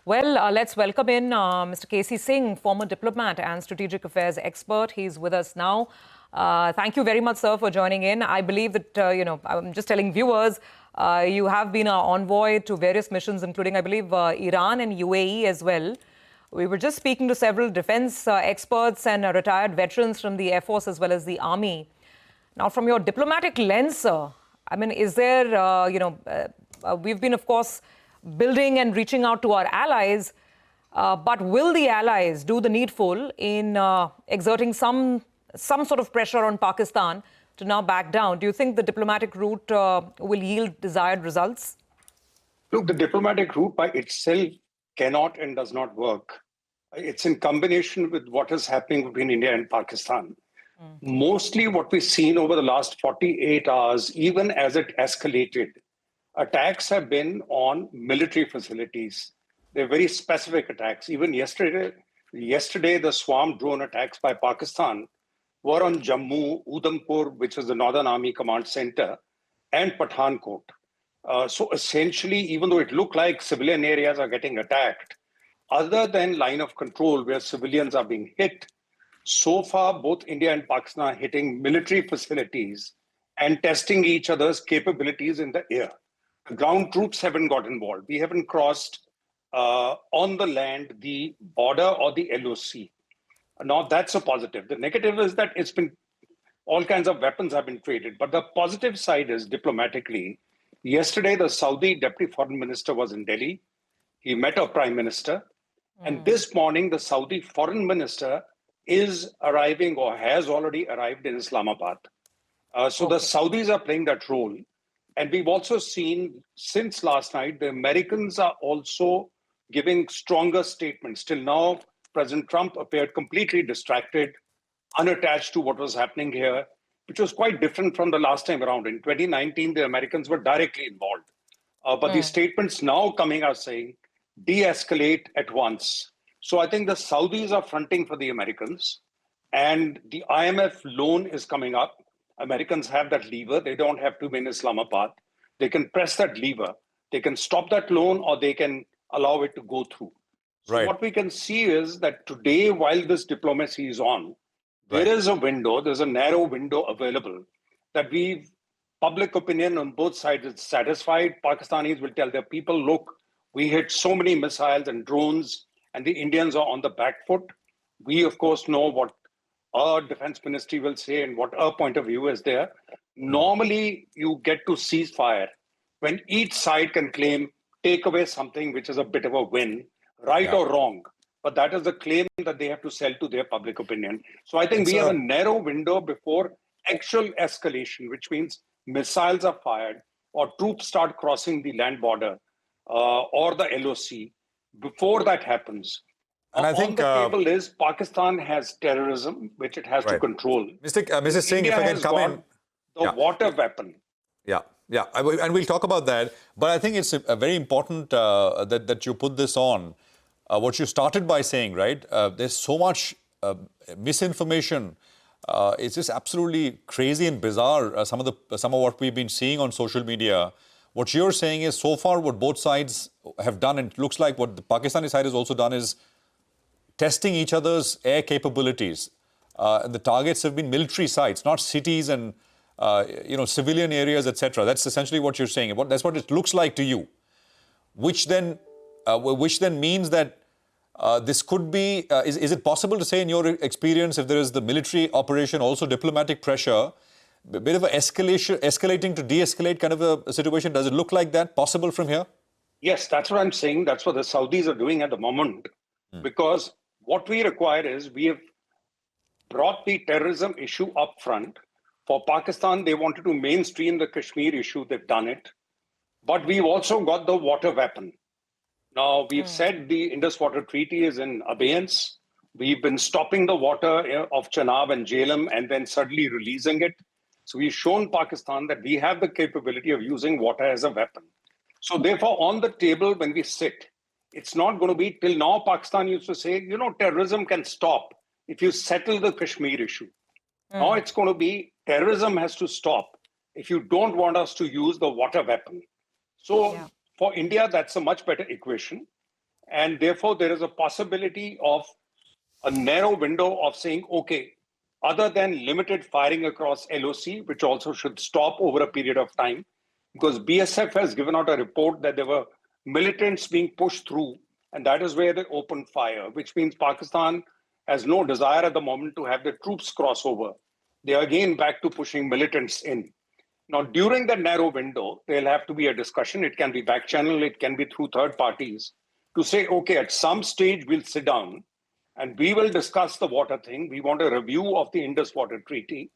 Well, let's welcome in Mr. KC Singh, former diplomat and strategic affairs expert. He's with us now. Thank you very much, sir, for joining in. I believe that, I'm just telling viewers, you have been an envoy to various missions, including, I believe, Iran and UAE as well. We were just speaking to several defense experts and retired veterans from the Air Force as well as the Army. Now, from your diplomatic lens, sir, I mean, is there, we've been, of course, building and reaching out to our allies, but will the allies do the needful in exerting some sort of pressure on Pakistan to now back down? Do you think the diplomatic route will yield desired results? Look, the diplomatic route by itself cannot and does not work. It's in combination with what is happening between India and Pakistan. Mostly what we've seen over the last 48 hours, even as it escalated, attacks have been on military facilities. They're very specific attacks. Even yesterday, the swarm drone attacks by Pakistan were on Jammu, Udhampur, which is the Northern Army Command Center, and Pathankot. So essentially, even though it looked like civilian areas are getting attacked, other than line of control where civilians are being hit, so far both India and Pakistan are hitting military facilities and testing each other's capabilities in the air. The ground troops haven't got involved. We haven't crossed on the land the border or the LOC. Now that's a positive. The negative is that it's been all kinds of weapons have been traded. But the positive side is diplomatically. Yesterday, the Saudi Deputy Foreign Minister was in Delhi. He met our Prime Minister. And this morning, the Saudi Foreign Minister is arriving or has already arrived in Islamabad. So the Saudis are playing that role. And we've also seen since last night, the Americans are also giving stronger statements. Till now, President Trump appeared completely distracted, unattached to what was happening here, which was quite different from the last time around. In 2019, the Americans were directly involved. But the statements now coming are saying, de-escalate at once. So I think the Saudis are fronting for the Americans, and the IMF loan is coming up. Americans have that lever. They don't have to be in Islamabad. They can press that lever. They can stop that loan or they can allow it to go through. So what we can see is that today, while this diplomacy is on, there is a window, there's a narrow window available that public opinion on both sides is satisfied. Pakistanis will tell their people, look, we hit so many missiles and drones and the Indians are on the back foot. We, of course, know what our defense ministry will say and what our point of view is there. Normally, you get to ceasefire when each side can claim, take away something which is a bit of a win, right or wrong. But that is the claim that they have to sell to their public opinion. So I think we have a narrow window before actual escalation, which means missiles are fired or troops start crossing the land border or the LOC. Before that happens, and I think the table is Pakistan has terrorism, which it has to control. Mr. Singh, India if I can come in. The water weapon. And we'll talk about that. But I think it's very important that you put this on. What you started by saying, right? There's so much misinformation. It's just absolutely crazy and bizarre. Some of what we've been seeing on social media. What you're saying is, so far, what both sides have done, and it looks like what the Pakistani side has also done, is testing each other's air capabilities. And the targets have been military sites, not cities and civilian areas, etc. That's essentially what you're saying. That's what it looks like to you, which then means that this could be. Is it possible to say, in your experience, if there is the military operation, also diplomatic pressure, a bit of an escalating to de-escalate kind of a situation? Does it look like that possible from here? Yes, that's what I'm saying. That's what the Saudis are doing at the moment. Because what we require is, we have brought the terrorism issue up front. For Pakistan, they wanted to mainstream the Kashmir issue. They've done it. But we've also got the water weapon. Now, we've said the Indus Water Treaty is in abeyance. We've been stopping the water of Chenab and Jhelum and then suddenly releasing it. So we've shown Pakistan that we have the capability of using water as a weapon. So therefore, on the table, when we sit, it's not going to be, till now, Pakistan used to say, terrorism can stop if you settle the Kashmir issue. Now it's going to be, terrorism has to stop if you don't want us to use the water weapon. So for India, that's a much better equation. And therefore, there is a possibility of a narrow window of saying, okay, other than limited firing across LOC, which also should stop over a period of time, because BSF has given out a report that there were militants being pushed through, and that is where they opened fire, which means Pakistan has no desire at the moment to have the troops cross over. They are again back to pushing militants in. Now, during that narrow window, there'll have to be a discussion. It can be back channel, it can be through third parties, to say, okay, at some stage we'll sit down and we will discuss the water thing. We want a review of the Indus Water Treaty.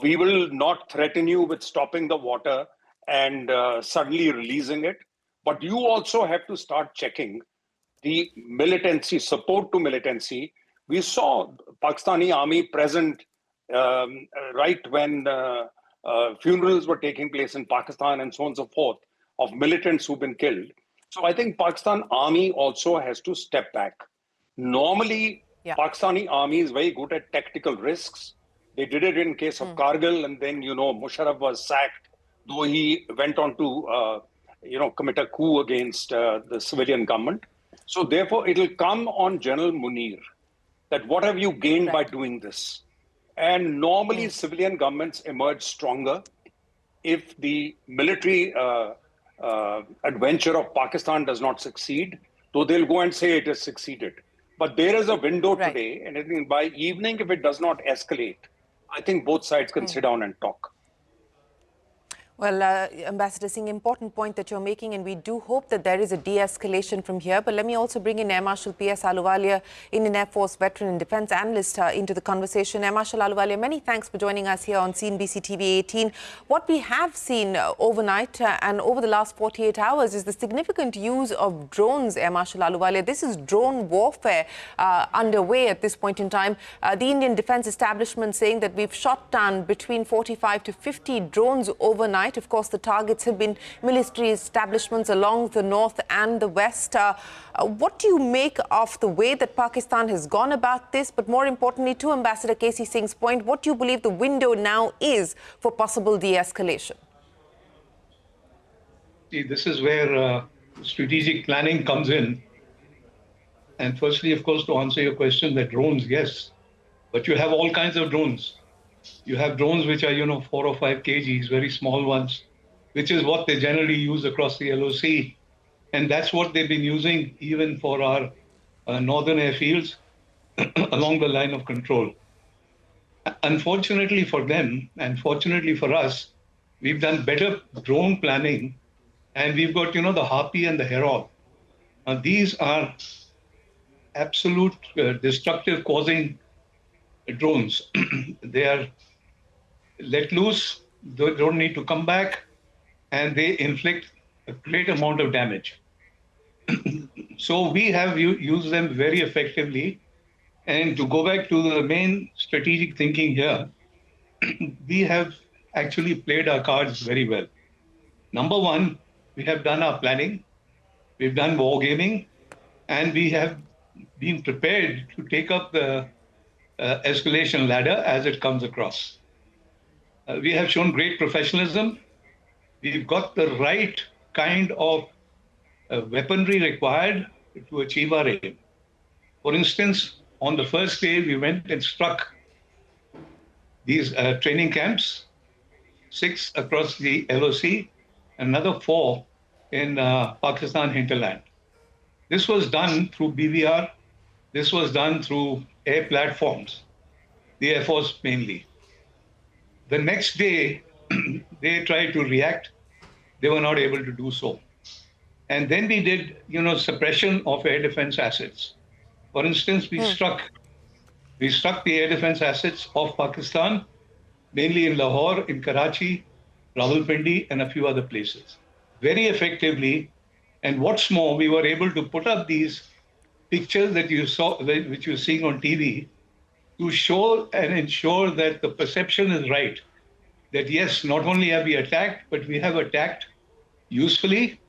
We will not threaten you with stopping the water and suddenly releasing it. But you also have to start checking the militancy, support to militancy. We saw Pakistani army present right when funerals were taking place in Pakistan and so on and so forth of militants who've been killed. So I think Pakistan army also has to step back. Normally, Pakistani army is very good at tactical risks. They did it in case of Kargil, and then, Musharraf was sacked, though he went on to, commit a coup against the civilian government. So therefore, it'll come on General Munir that what have you gained by doing this? And normally, civilian governments emerge stronger if the military adventure of Pakistan does not succeed, though they'll go and say it has succeeded. But there is a window today, and I think by evening, if it does not escalate, I think both sides can sit down and talk. Well, Ambassador Singh, important point that you're making, and we do hope that there is a de-escalation from here. But let me also bring in Air Marshal PS Ahluwalia, Indian Air Force veteran and defense analyst, into the conversation. Air Marshal Ahluwalia, many thanks for joining us here on CNBC TV 18. What we have seen overnight and over the last 48 hours is the significant use of drones, Air Marshal Ahluwalia. This is drone warfare underway at this point in time. The Indian defense establishment saying that we've shot down between 45 to 50 drones overnight. Of course, the targets have been military establishments along the north and the west. What do you make of the way that Pakistan has gone about this? But more importantly, to Ambassador KC Singh's point, what do you believe the window now is for possible de-escalation? See, this is where strategic planning comes in. And firstly, of course, to answer your question, that drones, yes. But you have all kinds of drones. You have drones which are, 4 or 5 kgs, very small ones, which is what they generally use across the LOC. And that's what they've been using even for our northern airfields along the line of control. Unfortunately for them, and fortunately for us, we've done better drone planning, and we've got, the Harpy and the Herald. These are absolute destructive causing drones. They are let loose, they don't need to come back, and they inflict a great amount of damage. So we have used them very effectively. And to go back to the main strategic thinking here, we have actually played our cards very well. Number one, we have done our planning, we've done wargaming, and we have been prepared to take up the escalation ladder as it comes across. We have shown great professionalism. We've got the right kind of weaponry required to achieve our aim. For instance, on the first day, we went and struck these training camps, 6 across the LOC, another 4 in Pakistan hinterland. This was done through BVR. This was done through air platforms, the Air Force mainly. The next day, they tried to react. They were not able to do so. And then we did, suppression of air defense assets. For instance, we struck the air defense assets of Pakistan, mainly in Lahore, in Karachi, Rawalpindi, and a few other places, very effectively. And what's more, we were able to put up these pictures that you saw, which you're seeing on TV, to show and ensure that the perception is right. That yes, not only have we attacked, but we have attacked usefully,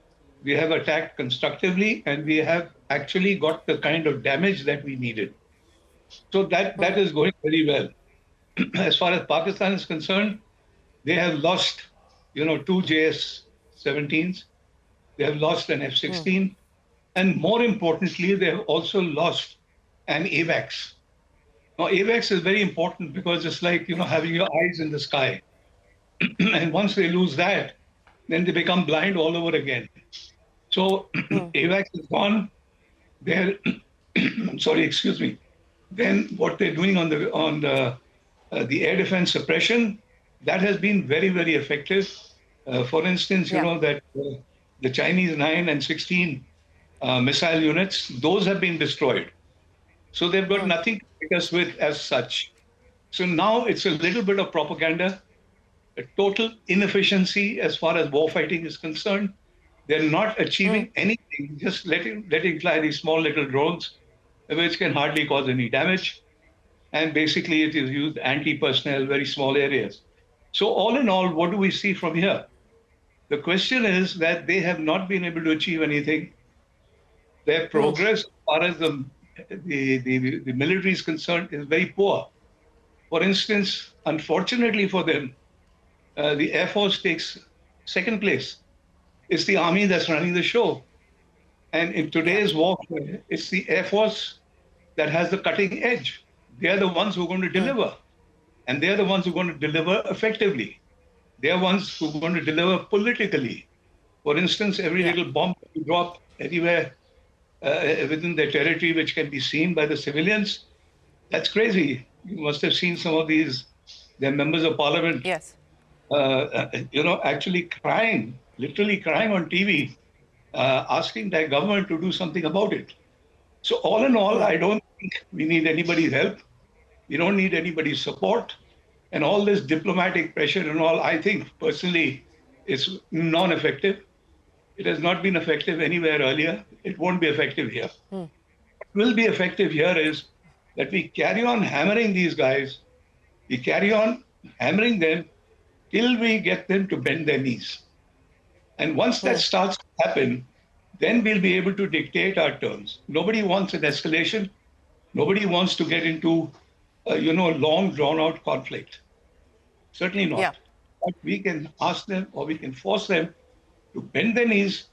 we have attacked constructively, and we have actually got the kind of damage that we needed. So that is going very well. As far as Pakistan is concerned, they have lost, 2 JS-17s. They have lost an F-16. And more importantly, they have also lost an AVAX. Now, AVAX is very important because it's like, having your eyes in the sky. And once they lose that, then they become blind all over again. So AVAX is gone. They're, sorry, excuse me. Then what they're doing on the air defense suppression, that has been very, very effective. For instance, you know that the Chinese 9 and 16 missile units, those have been destroyed. So they've got nothing to take us with as such. So now it's a little bit of propaganda, a total inefficiency as far as warfighting is concerned. They're not achieving anything, just letting fly these small little drones, which can hardly cause any damage. And basically it is used anti-personnel, very small areas. So all in all, what do we see from here? The question is that they have not been able to achieve anything. Their progress, as far as the military is concerned, is very poor. For instance, unfortunately for them, the Air Force takes second place. It's the Army that's running the show. And in today's warfare, it's the Air Force that has the cutting edge. They're the ones who are going to deliver. And they're the ones who are going to deliver effectively. They're ones who are going to deliver politically. For instance, every little bomb you drop anywhere within their territory, which can be seen by the civilians, that's crazy. You must have seen some of their members of parliament, actually crying, literally crying on TV, asking their government to do something about it. So all in all, I don't think we need anybody's help. We don't need anybody's support. And all this diplomatic pressure and all, I think personally, is non-effective. It has not been effective anywhere earlier. It won't be effective here. What will be effective here is that we carry on hammering these guys. We carry on hammering them till we get them to bend their knees. And once that starts to happen, then we'll be able to dictate our terms. Nobody wants an escalation. Nobody wants to get into long drawn-out conflict. Certainly not. Yeah. But we can ask them or we can force them to bend their knees,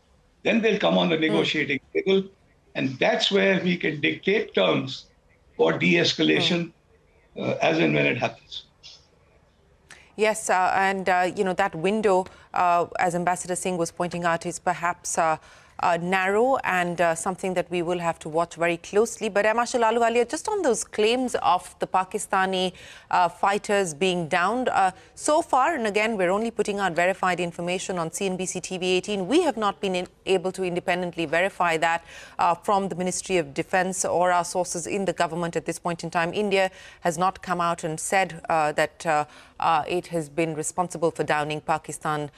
then they'll come on the negotiating table, and that's where we can dictate terms for de-escalation as and when it happens. Yes, that window, as Ambassador Singh was pointing out, is perhaps narrow and something that we will have to watch very closely. But Air Marshal Ahluwalia, just on those claims of the Pakistani fighters being downed, so far, and again, we're only putting out verified information on CNBC TV 18, we have not been able to independently verify that from the Ministry of Defense or our sources in the government at this point in time. India has not come out and said that it has been responsible for downing Pakistan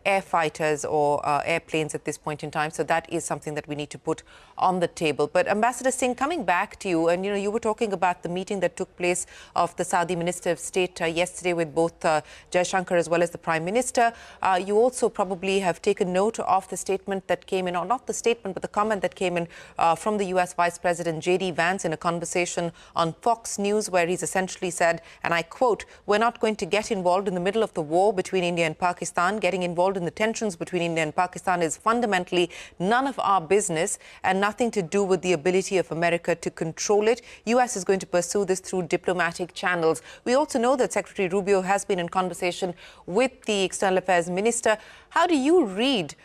air fighters or airplanes at this point in time. So that is something that we need to put on the table. But Ambassador Singh, coming back to you, and you were talking about the meeting that took place of the Saudi Minister of State yesterday with both Jaishankar as well as the Prime Minister. You also probably have taken note of the statement that came in, or not the statement, but the comment that came in from the US Vice President J.D. Vance in a conversation on Fox News, where he's essentially said, and I quote, "We're not going to get involved in the middle of the war between India and Pakistan. Getting involved in the tensions between India and Pakistan is fundamentally none of our business and nothing to do with the ability of America to control it. US is going to pursue this through diplomatic channels." We also know that Secretary Rubio has been in conversation with the External Affairs Minister. How do you read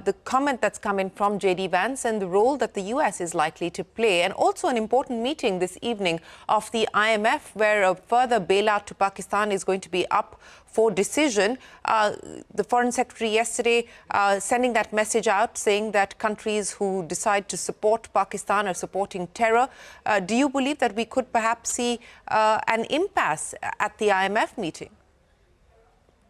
the comment that's come in from J.D. Vance and the role that the US is likely to play? And also an important meeting this evening of the IMF, where a further bailout to Pakistan is going to be up for decision. The Foreign Secretary yesterday sending that message out, saying that countries who decide to support Pakistan are supporting terror. Do you believe that we could perhaps see an impasse at the IMF meeting?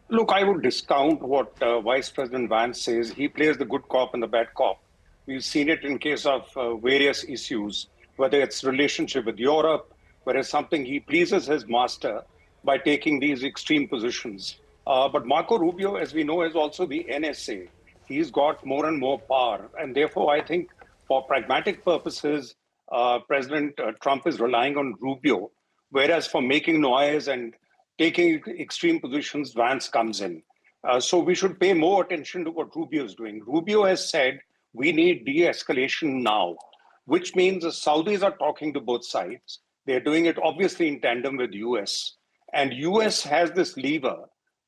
Look, I would discount what Vice President Vance says. He plays the good cop and the bad cop. We've seen it in case of various issues, whether it's relationship with Europe, whether it's something he pleases his master by taking these extreme positions. But Marco Rubio, as we know, is also the NSA. He's got more and more power. And therefore, I think for pragmatic purposes, President Trump is relying on Rubio, whereas for making noise and taking extreme positions, Vance comes in. So we should pay more attention to what Rubio is doing. Rubio has said, we need de-escalation now, which means the Saudis are talking to both sides. They're doing it obviously in tandem with US. And US has this lever.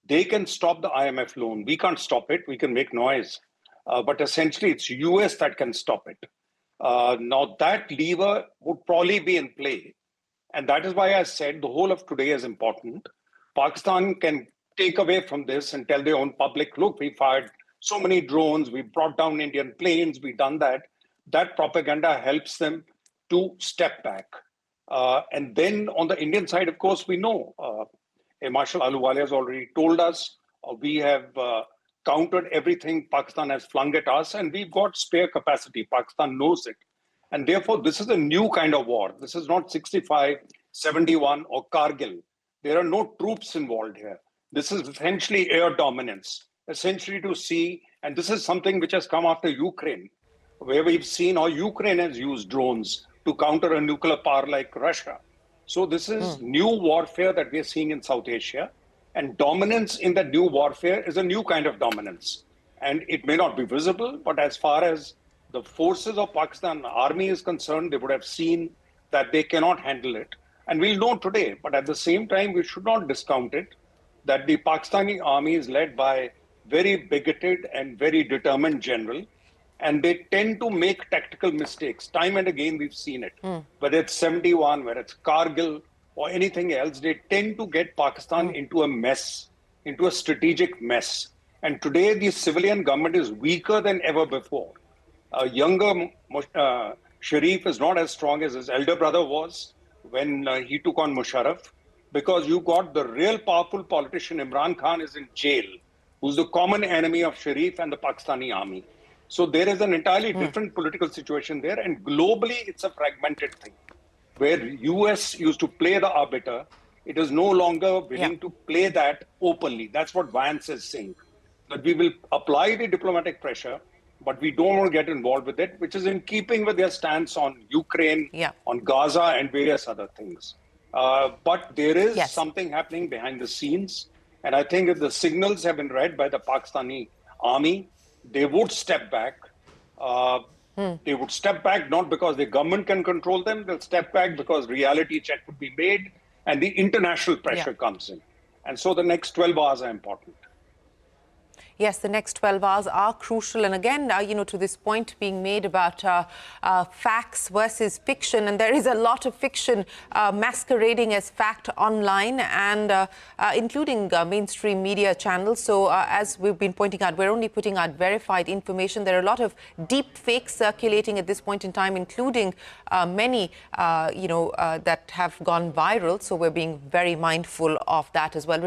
They can stop the IMF loan. We can't stop it. We can make noise. But essentially, it's US that can stop it. Now, that lever would probably be in play. And that is why I said the whole of today is important. Pakistan can take away from this and tell their own public, look, we fired so many drones, we brought down Indian planes, we've done that. That propaganda helps them to step back. And then on the Indian side, of course, we know Air Marshall Ahluwalia has already told us we have countered everything Pakistan has flung at us, and we've got spare capacity. Pakistan knows it. And therefore, this is a new kind of war. This is not 65, 71, or Kargil. There are no troops involved here. This is essentially air dominance, essentially to see, and this is something which has come after Ukraine, where we've seen how Ukraine has used drones to counter a nuclear power like Russia. So this is new warfare that we're seeing in South Asia. And dominance in that new warfare is a new kind of dominance. And it may not be visible, but as far as the forces of Pakistan army is concerned, they would have seen that they cannot handle it. And we'll know today, but at the same time, we should not discount it, that the Pakistani army is led by very bigoted and very determined general. And they tend to make tactical mistakes. Time and again, we've seen it. Whether it's 71, whether it's Kargil, or anything else, they tend to get Pakistan into a mess, into a strategic mess. And today, the civilian government is weaker than ever before. Younger Sharif is not as strong as his elder brother was when he took on Musharraf, because you got the real powerful politician, Imran Khan, is in jail, who's the common enemy of Sharif and the Pakistani army. So there is an entirely different political situation there, and globally, it's a fragmented thing. Where US used to play the arbiter, it is no longer willing to play that openly. That's what Vance is saying. That we will apply the diplomatic pressure, but we don't want to get involved with it, which is in keeping with their stance on Ukraine, on Gaza, and various other things. But there is something happening behind the scenes. And I think if the signals have been read by the Pakistani army, they would step back. They would step back not because the government can control them, they'll step back because reality check would be made and the international pressure comes in. And so the next 12 hours are important. Yes, the next 12 hours are crucial. And again, you know, to this point being made about facts versus fiction, and there is a lot of fiction masquerading as fact online and including mainstream media channels. So as we've been pointing out, we're only putting out verified information. There are a lot of deep fakes circulating at this point in time, including many, that have gone viral. So we're being very mindful of that as well.